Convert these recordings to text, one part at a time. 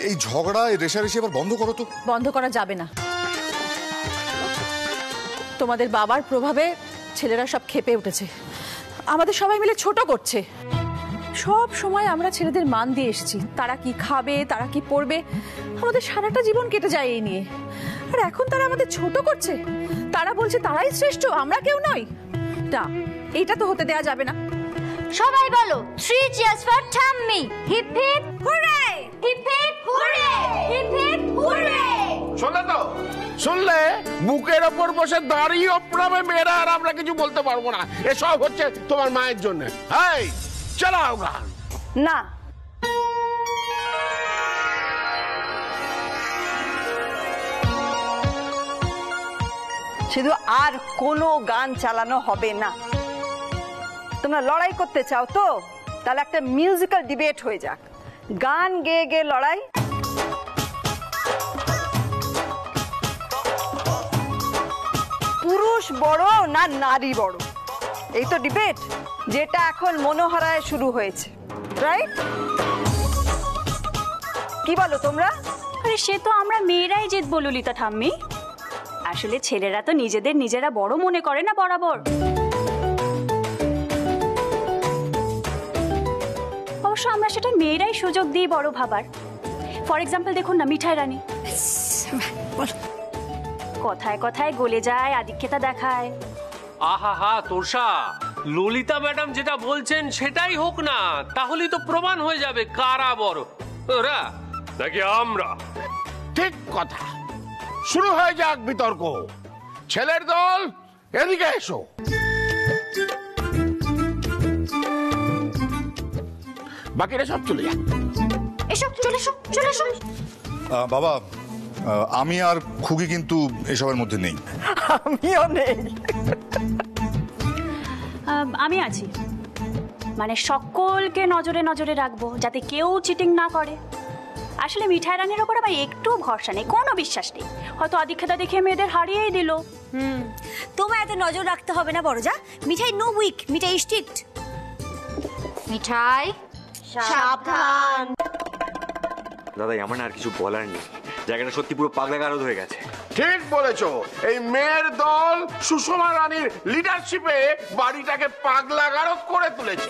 এই ঝগড়া এই রেষারেষি এবার বন্ধ করো তো। বন্ধ করা যাবে না। তোমাদের বাবার প্রভাবে ছেলেরা সব ক্ষেপে উঠেছে, আমাদের সবাই মিলে ছোট করছে। সব সময় আমরা ছেলেদের মান দিয়ে এসেছি, তারা কি খাবে, তারা কি পড়বে, আমাদের সারাটা জীবন কেটে যায় এই নিয়ে। আর এখন তারা আমাদের ছোট করছে, তারা বলছে তারাই শ্রেষ্ঠ, আমরা কেউ নই। না, এইটা তো হতে দেয়া যাবে না। সবাই বলো 3 cheers for ঠাম্মি। Hip hip hurray, hip hip hurray, hip hip hurray. শুনলে তো? শুনলে? বুকের ওপর বসে দাঁড়িয়ে অপরামে মেয়েরা, আর আমরা কিছু বলতে পারবো না। এসব হচ্ছে তোমার মায়ের জন্য। এই চালাও গান। না, শুধু আর কোনো গান চালানো হবে না। তোমরা লড়াই করতে চাও তো, তাহলে একটা মিউজিক্যাল ডিবেট হয়ে যাক। গান গেয়ে গেয়ে লড়াই। পুরুষ বড় না নারী বড়, এই তো ডিবেট, যেটা এখন মনোহরায় শুরু হয়েছে, রাইট? কি বলো তোমরা? আরে সে তো আমরা মেয়েরাই জিতবো ললিতা ঠাম্মি। আসলে ছেলেরা তো নিজেদের নিজেরা বড় মনে করে না বরাবর। অবশ্য আমরা সেটা মেয়েরাই সুযোগ দিই বড় ভাবার। ফর এক্সাম্পল দেখুন না মিঠাই রানী, কথায় কথায় গলে যায়, আদিক্ষেতা দেখায়। আহা হা তোষা, ললিতা ম্যাডাম যেটা বলছেন সেটাই হোক না, তাহলেই তো প্রমাণ হয়ে যাবে কারা বড়, ওরা নাকি আমরা। ঠিক কথা, শুরু হয়ে যাক বিতর্ক। ছেলের দল এদিকে এসো। বাকিরা সব চলে যাক। এসো, চলে এসো, চলে এসো। বাবা, আমি আর খুকি কিন্তু এসবের মধ্যে নেই। আমিও নেই। আমি আছি, মানে সকলকে নজরে নজরে রাখবো যাতে কেউ চিটিং না করে। আসলে মিঠাই রানীর ওপর আমার একটু ভরসা নেই, কোনো বিশ্বাস নেই। হয়তো আদিক্ষেতা দেখে মেয়েদের হারিয়েই দিল। তোমার এত নজর রাখতে হবে না বড়জা। মিঠাই নো উইক, মিঠাই স্ট্রিক্ট। মিঠাই সাবধান। দাদা আমার আর কিছু বলার নেই, জায়গাটা সত্যি পুরো পাগলা গারদ হয়ে গেছে। ঠিক বলেছো, এই মেয়ের দল সুষমা রানীর লিডারশিপে বাড়িটাকে পাগলা গারদ করে তুলেছে।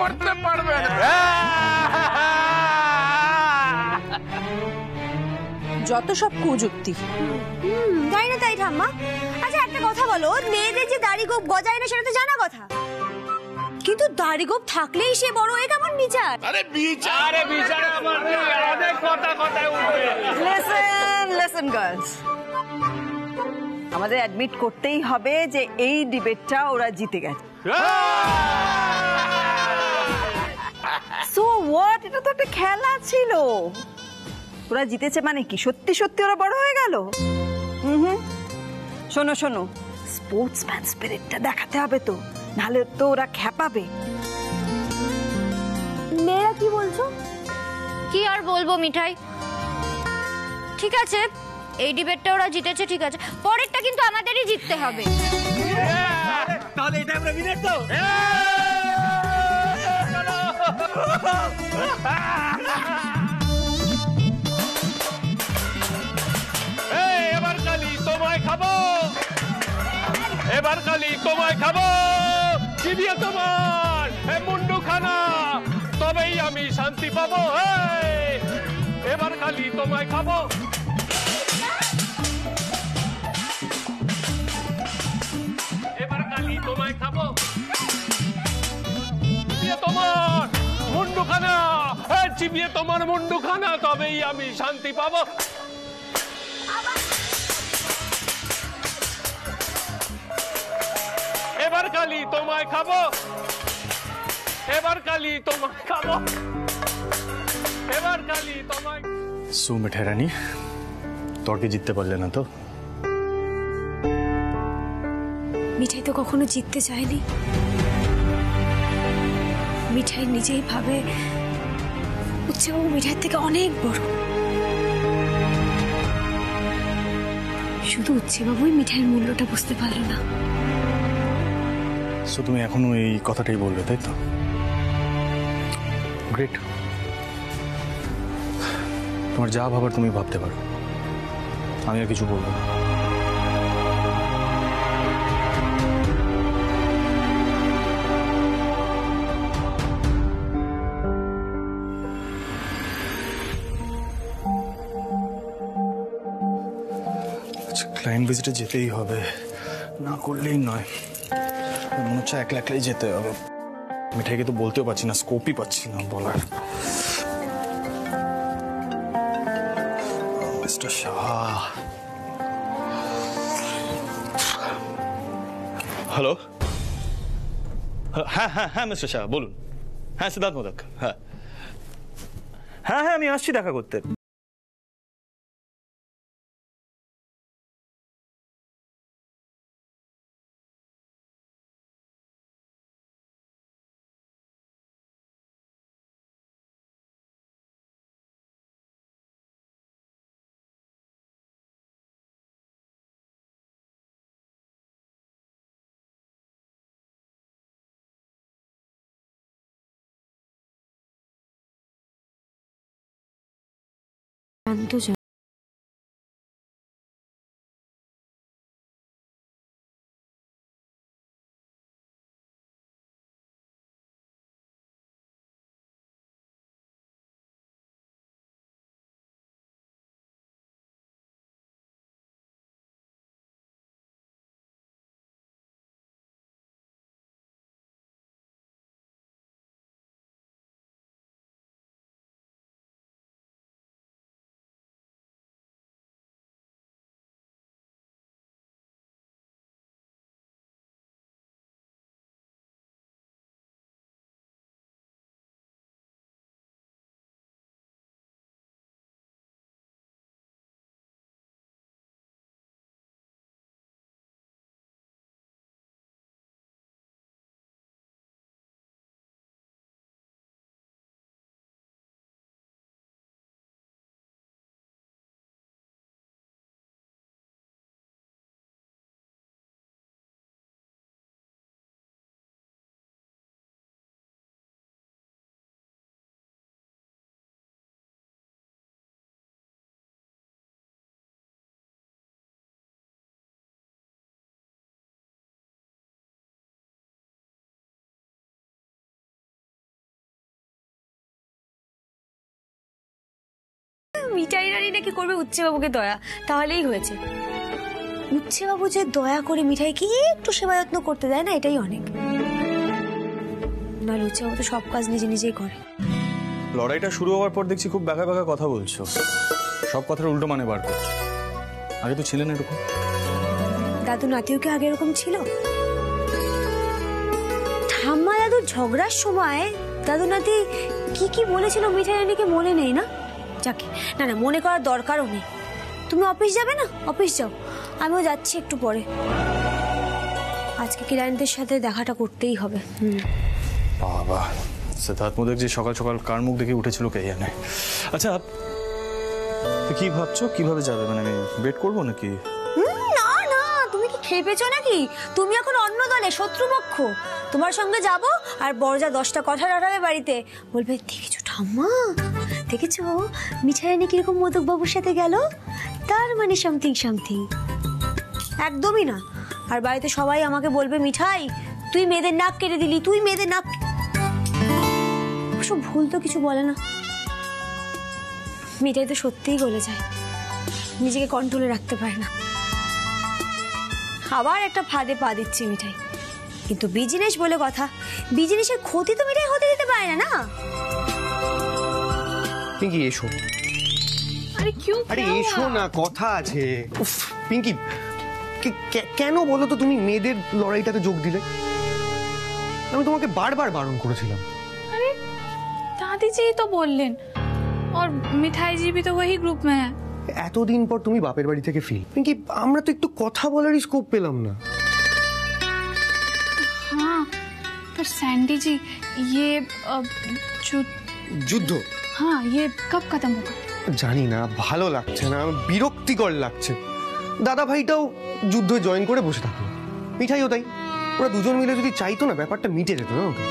করতে পারবে না। যত সব কুযুক্তি। তাই না তাই ঠাম্মা? আচ্ছা একটা কথা বলো, মেয়েদের যে দাড়ি গোপ গজায় না সেটা তো জানা কথা, কিন্তু দাড়ি গোপ থাকলেই সে বড়, এ কেমন বিচার? আরে বিচারে আমার অনেক কথায় উঠবে। লিসেন গার্লস, আমাদের অ্যাডমিট করতেই হবে যে এই ডিবেটটা ওরা জিতে গেছে। সো হোয়াট, এটা তো একটা খেলা ছিল। ওরা জিতেছে মানে কি সত্যি সত্যি ওরা বড় হয়ে গেল? শোনো শোনো, স্পোর্টসম্যান স্পিরিটটা দেখাতে হবে তো, নাহলে তো ওরা খেপাবে। মেয়েরা কি বলছো? কি আর বলবো মিঠাই, ঠিক আছে এই ডিবেটটা ওরা জিতেছে, ঠিক আছে, পরেরটা কিন্তু আমাদেরই জিততে হবে। তাহলে এটা আমরা উইনার তো। এবার কালি তোমায় খাবো, এবার কালি তোমায় খাবো, চিবিয়ে তোমার মুন্ডু খানা, তবেই আমি শান্তি পাবো। এবার কালি তোমায় খাবো, এবার কালি তোমায় খাবো, চিবিয়ে তোমার মুন্ডু খানা, চিবিয়ে তোমার মুন্ডু খানা, তবেই আমি শান্তি পাবো। এবার কালি তোমায় খাবো, এবার কালি তোমায় খাবো, এবার কালি তোমায়। সু মিঠাই রানী, তর্কে জিততে পারলে না তো? মিঠাই তো কখনো জিততে চায়নি। মিঠাই নিজেই ভাবে উচ্চবাবু মিঠাইয়ের থেকে অনেক বড়। শুধু উচ্চবাবুই মিঠাইয়ের মূল্যটা বুঝতে পারলো না। সো তুমি এখনো এই কথাটাই বলবে, তাই তো? গ্রেট, তোমার যা ভাবার তুমি ভাবতে পারো, আমি আর কিছু বলবো না। ক্লায়েন্ট ভিজিটে যেতেই হবে, না করলেই নয়। মনে হচ্ছে একলা একলাই যেতে হবে। মিঠাইকে তো বলতেও পারছি না, স্কোপই পাচ্ছি না বলার। Mister Shah, hello. হ্যাঁ হ্যাঁ হ্যাঁ মিস্টার শাহ বলুন। হ্যাঁ সিদ্ধার্থ মোদক, হ্যাঁ হ্যাঁ হ্যাঁ আমি আসছি দেখা করতে। মিঠাই রানী নাকি করবে উচ্ছে বাবুকে দয়া, তাহলেই হয়েছে। উচ্ছে বাবু যে দয়া করে মিঠাইকে একটু সেবা যত্ন করতে দেয় না, এটাই অনেক। না উচ্ছে বাবু তো সব কাজ নিজে নিজেই করে। লড়াইটা শুরু হওয়ার পর দেখছি খুব বাঁকা বাঁকা কথা বলছো, সব কথার উল্টো মানে বার করছো। আগে তো ছিলেন এরকম। দাদু নাতিও কি আগে এরকম ছিল? ঠাম্মা দাদুর ঝগড়ার সময় দাদু নাতি কি কি বলেছিল মিঠাই রানীকে মনে নেই না? যাকে না না মনে করার দরকারও নেই। তুমি অফিস যাবে না? অফিস যাও, আমিও যাচ্ছি একটু পরে। আজকে কিরানীদের সাথে দেখাটা করতেই হবে। বাবা, সিদ্ধার্থ মুখার্জি সকাল সকাল কার মুখ দেখে উঠেছিল কে জানে। আচ্ছা কি ভাবছো, কিভাবে যাবে? মানে আমি ওয়েট করবো নাকি? না না, তুমি কি খেয়ে পেয়েছো নাকি? তুমি এখন অন্য দলে, শত্রুপক্ষ। তোমার সঙ্গে যাব আর বড়জা 10টা কথা রাখাবে বাড়িতে, বলবে দেখেছো ঠাম্মা, দেখেছো মিঠাই রানী কিরকম মোদক বাবুর সাথে গেল, তার মানে সামথিং সামথিং। একদমই না। আর বাড়িতে সবাই আমাকে বলবে মিঠাই তুই মেয়েদের নাক কেটে দিলি, তুই মেয়েদের নাক। সব ভুল তো কিছু বলে না। মিঠাই তো সত্যিই গলে যায়, নিজেকে কন্ট্রোলে রাখতে পারে না। আবার একটা ফাঁদে পা দিচ্ছে মিঠাই, কিন্তু বিজনেস বলে কথা, বিজনেসের ক্ষতি তো মিঠাই হতে দিতে পারে না। না পিঙ্কি এসো। আরে এসো না, কথা আছে। উফ পিঙ্কি, কেন বলো তো তুমি মেয়েদের লড়াইটাতে যোগ দিলে? আমি তোমাকে বারবার বারণ করেছিলাম। अरे दादी जी तो बोल लें, और मिठाई जी भी तो वही ग्रुप में है। এতদিন পর তুমি বাপের বাড়ি থেকে ফিল, পিঙ্কি আমরা তো একটু কথা বলারই স্কোপ পেলাম না। हाँ पर सैंडी जी ये যুদ্ধ, हाँ ये कब खत्म होगा? জানি না, ভালো লাগছে না, বিরক্তিকর লাগছে। দাদা ভাইটাও যুদ্ধে জয়েন করে বসে থাকলো, মিঠাইও তাই। ওরা দুজন মিলে যদি চাইতো না ব্যাপারটা মিটে যেত না। ওকে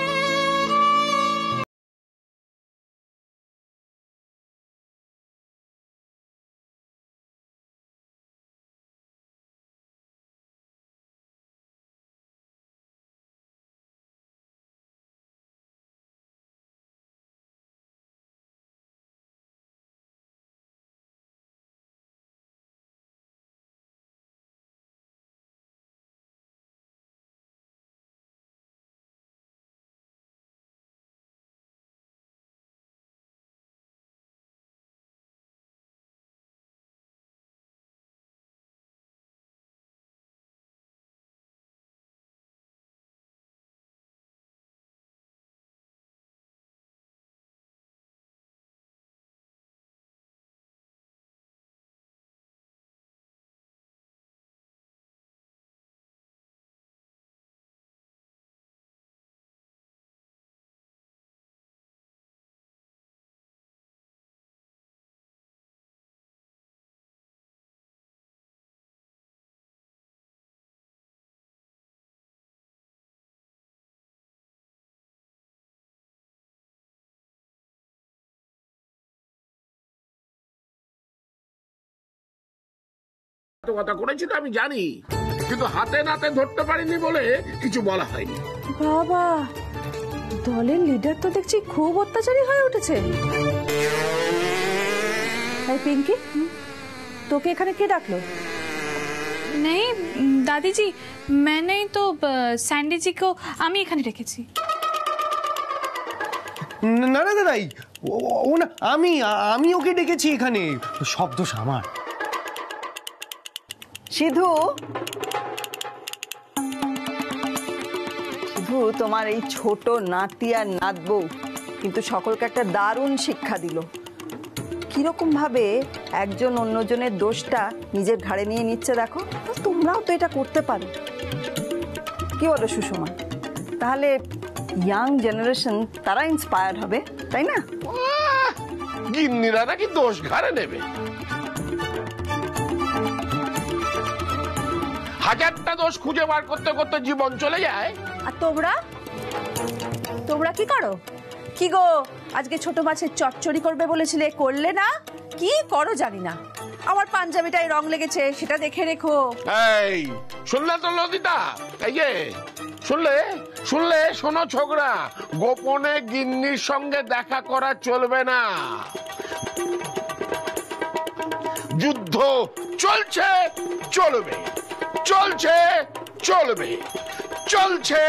কথা করেছি তো আমি জানি, কিন্তু হাতে নাতে ধরতে পারিনি বলে কিছু বলা হয়নি। বাবা, দলের লিডার তো দেখছি খুব অত্যাচারী হয়ে উঠেছে। পিঙ্কি, তোকে এখানে কে ডাকলো? नहीं दादी जी मैंने ही तो सैंडी जी को আমি এখানে রেখেছি। না না দাদাই, ও না, আমি ওকে ডেকেছি এখানে, সব দোষ আমার। সিধু, সিধু তোমার এই ছোট নাতি আর নাত বউ কিন্তু সকলকে একটা দারুণ শিক্ষা দিল। কিরকম ভাবে একজন অন্যজনের দোষটা নিজের ঘাড়ে নিয়ে নিচ্ছে দেখো। তোমরাও তো এটা করতে পারো, কি বলো সুষমা? তাহলে ইয়াং জেনারেশন তারা ইন্সপায়ার হবে, তাই না? গিন্নিরা নাকি দোষ ঘাড়ে নেবে? হাজারটা দোষ খুঁজে বার করতে করতে জীবন চলে যায়। আর তোমরা কি করো? কি গো, আজকে ছোট মাছের চচ্চড়ি করবে বলেছিলে, করলে না? কি করো জানি না। আমার পাঞ্জাবিটায় রং লেগেছে, সেটা দেখে রেখো। এই শুনলে তো ললিতা? এই যে শুনলে শোনো ছোকরা, গোপনে গিন্নির সঙ্গে দেখা করা চলবে না। যুদ্ধ চলছে চলবে, চলছে চলবে, চলছে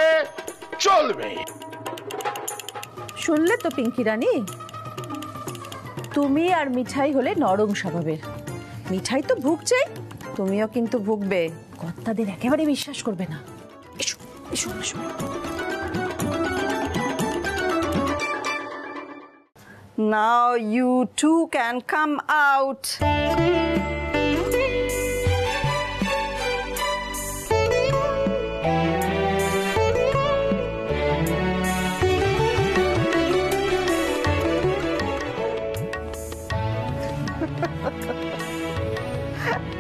চলবে। শুনলে তো পিঙ্কি রানী, তুমি আর মিঠাই হলে নরম স্বভাবের। মিঠাই তো ভুগছেই, তুমিও কিন্তু ভুগবে। কর্তাদের একেবারে বিশ্বাস করবে না। এসো এসো এসো। Now you two can come out.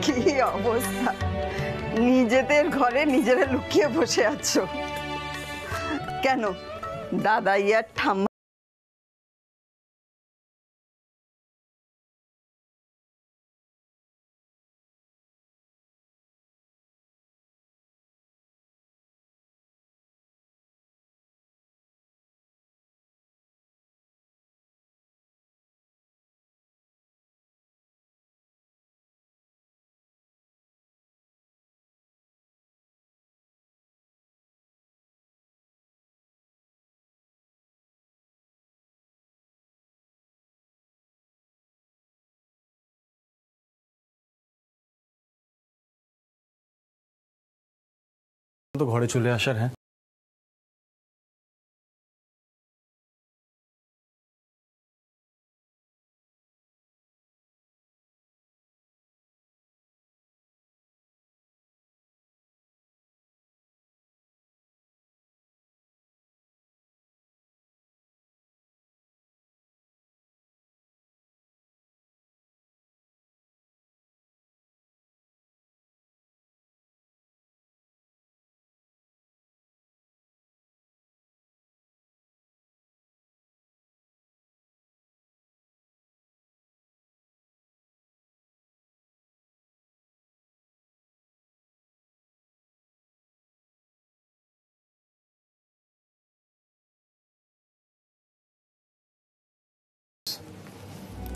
কি অবস্থা, নিজেদের ঘরে নিজেরা লুকিয়ে বসে আছো কেন? দাদাই আর ঠাম্মা তো ঘরে চলে আসার। হ্যাঁ,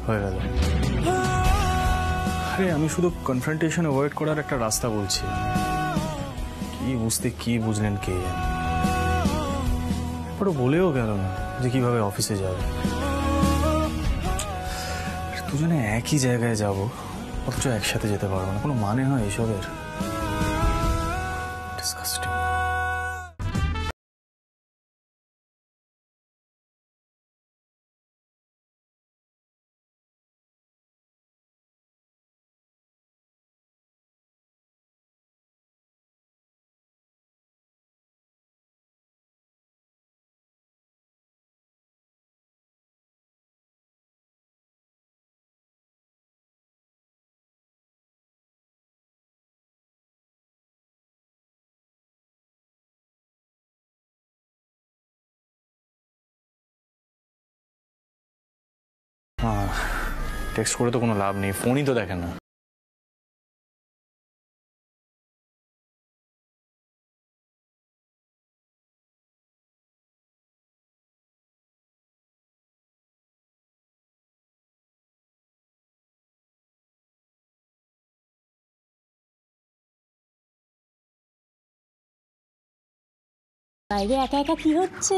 হয়ে গেল। আরে আমি শুধু কনফ্রন্টেশন অ্যাভয়েড করার একটা রাস্তা বলছি। কি বুঝতে কি বুঝলেন কে জানে। ওটা বলেও গেল না যে কিভাবে অফিসে যাবে। দুজনে একই জায়গায় যাব, অথচ একসাথে যেতে পারবো না। কোনো মানে হয় এসবের? ডিসকাস্টিং। হ্যাঁ, টেক্সট করে তো কোনো লাভ নেই, ফোনই তো দেখে না। বাইরে একা একা কি হচ্ছে?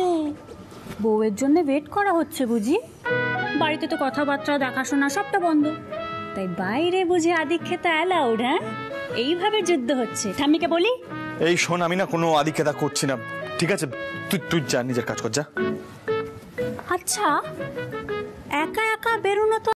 বউয়ের জন্য ওয়েট করা হচ্ছে বুঝি? বাড়িতে তো কথাবার্তা দেখাশোনা সবটা বন্ধ, তাই বাইরে বুঝি আদিক্ষেতা অ্যালাউড? হ্যাঁ, এইভাবে যুদ্ধ হচ্ছে। ঠাম্মিকে বলি, এই শোন, আমি না কোনো আদিক্ষেতা করছি না, ঠিক আছে? তুই যা, নিজের কাজ কর, যা। আচ্ছা একা একা বেরোনো তো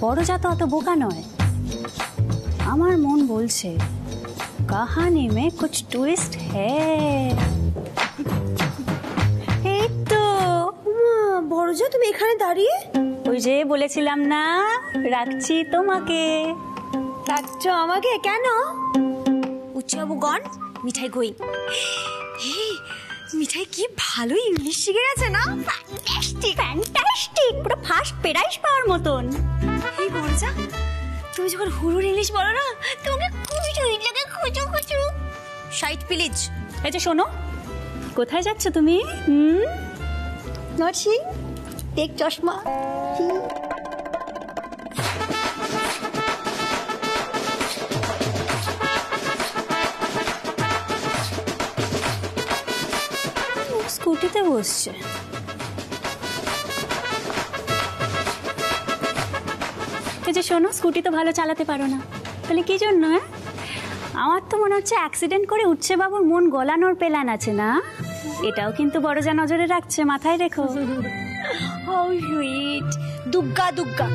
বড়জা তো অত বোকা নয়। আমার মন বলছে কাহানি মে কুছ টুইস্ট হ্যায়। এই তো বড়জা তুমি এখানে দাঁড়িয়ে? ওই যে বলেছিলাম না রাখছি তোমাকে। রাখছো আমাকে কেন? উচ্চবাবু গন, মিঠাই গোয়িং। মিঠাই কি ভালো ইংলিশ শিখে গেছে না? ফ্যান্টাস্টিক ফ্যান্টাস্টিক, পুরো ফার্স্ট প্রাইজ পাওয়ার মতন। এই বড়জা তুমি যখন হুড়ুর ইংলিশ বলো না তোমাকে খুবই শরীর লাগে খুঁজো খুঁজো। Side please. এই যে শোনো, কোথায় যাচ্ছ তুমি? নট সিং, টেক চশমা। স্কুটিতে বসছে। এই যে শোনো, স্কুটি তো ভালো চালাতে পারো না, তাহলে কি জন্য? আমার তো মনে হচ্ছে অ্যাক্সিডেন্ট করে উঠছে বাবুর মন গলানোর প্ল্যান আছে না? এটাও কিন্তু বড়জা নজরে রাখছে, মাথায় রেখো। How sweet. Dugga Dugga.